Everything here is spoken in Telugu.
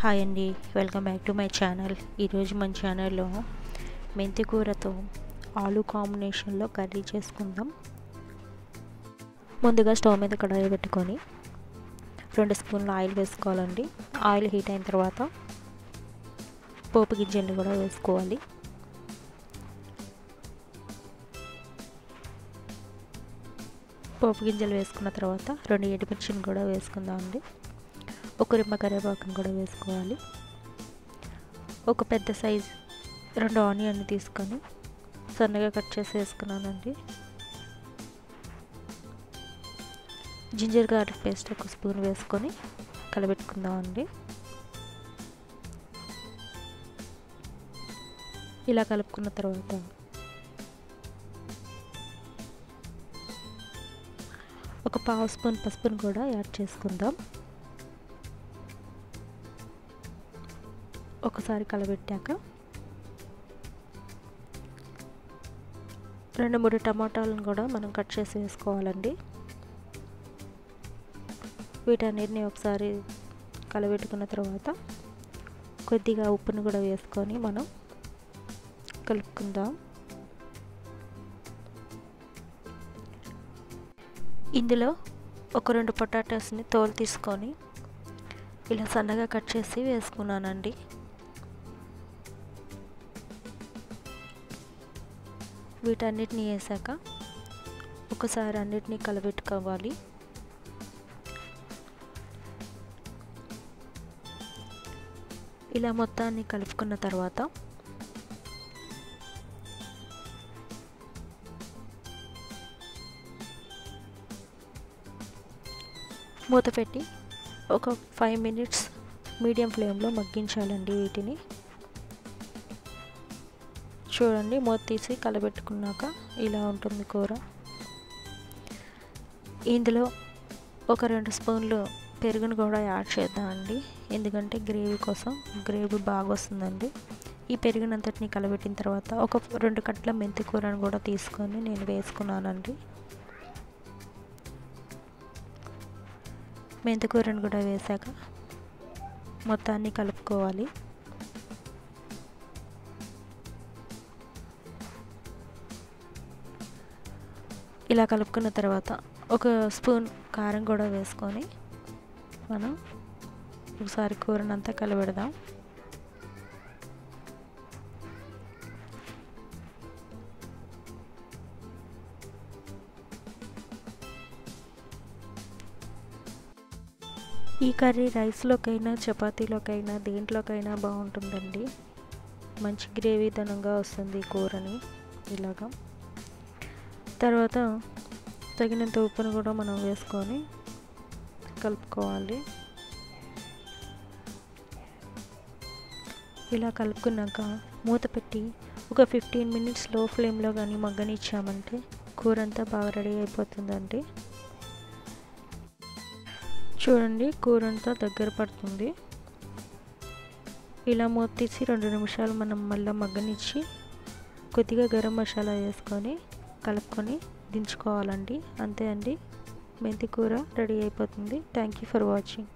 హాయ్ అండి, welcome back to my channel. ఈరోజు మన ఛానల్లో మెంతి కూరతో ఆలు కాంబినేషన్లో కర్రీ చేసుకుందాం. ముందుగా స్టవ్ మీద కడాయి పెట్టుకొని 2 స్పూన్ల ఆయిల్ వేసుకోవాలండి. ఆయిల్ హీట్ అయిన తర్వాత పోపు గింజలు కూడా వేసుకోవాలి. పోపు గింజలు వేసుకున్న తర్వాత 2 ఎండుమిర్చిని కూడా వేసుకుందామండి. ఒక రెమ్మ కరివేపాకును కూడా వేసుకోవాలి. ఒక పెద్ద సైజ్ 2 ఆనియన్ని తీసుకొని సన్నగా కట్ చేసి వేసుకున్నానండి. జింజర్ గార్లిక్ పేస్ట్ 1 స్పూన్ వేసుకొని కలబెట్టుకుందామండి. ఇలా కలుపుకున్న తర్వాత ఒక 1/2 స్పూన్ పసుపును కూడా యాడ్ చేసుకుందాం. ఒకసారి కలబెట్టాక 2-3 టమాటాలను కూడా మనం కట్ చేసి వేసుకోవాలండి. వీటన్నిటిని ఒకసారి కలబెట్టుకున్న తర్వాత కొద్దిగా ఉప్పును కూడా వేసుకొని మనం కలుపుకుందాం. ఇందులో ఒక 2 పొటాటోస్ని తోలు తీసుకొని ఇలా సన్నగా కట్ చేసి వేసుకున్నానండి. వీటన్నిటిని వేసాక ఒకసారి అన్నిటినీ కలబెట్టుకోవాలి. ఇలా మొత్తాన్ని కలుపుకున్న తర్వాత మూత పెట్టి ఒక 5 మినిట్స్ మీడియం ఫ్లేమ్లో మగ్గించాలండి. వీటిని చూడండి, మూత తీసి కలబెట్టుకున్నాక ఇలా ఉంటుంది కూర. ఇందులో ఒక 2 స్పూన్లు పెరుగును కూడా యాడ్ చేద్దామండి, ఎందుకంటే గ్రేవీ కోసం గ్రేవీ బాగా వస్తుందండి. ఈ పెరుగునంతటిని కలబెట్టిన తర్వాత ఒక 2 కట్టల మెంతి కూరను కూడా తీసుకొని నేను వేసుకున్నానండి. మెంతి కూరను కూడా వేసాక మొత్తాన్ని కలుపుకోవాలి. ఇలా కలుపుకున్న తర్వాత ఒక స్పూన్ కారం కూడా వేసుకొని మనం ఒకసారి కూరనంతా కలబెడదాం. ఈ కర్రీ రైస్లోకైనా చపాతీలోకైనా దేంట్లోకైనా బాగుంటుందండి. మంచి గ్రేవీతనంగా వస్తుంది ఈ కూరని. ఇలాగా తర్వాత తగినంత ఉప్పును కూడా మనం వేసుకొని కలుపుకోవాలి. ఇలా కలుపుకున్నాక మూత పెట్టి ఒక 15 మినిట్స్ లో ఫ్లేమ్లో కానీ మగ్గనిచ్చామంటే కూర అంతా బాగా రెడీ అయిపోతుందండి. చూడండి, కూర అంతా దగ్గర పడుతుంది. ఇలా మూత తీసి 2 నిమిషాలు మనం మళ్ళీ మగ్గనిచ్చి కొద్దిగా గరం మసాలా వేసుకొని కలుపుకొని దించుకోవాలండి. అంతే అండి, మెంతి కూర రెడీ అయిపోతుంది. Thank you for watching.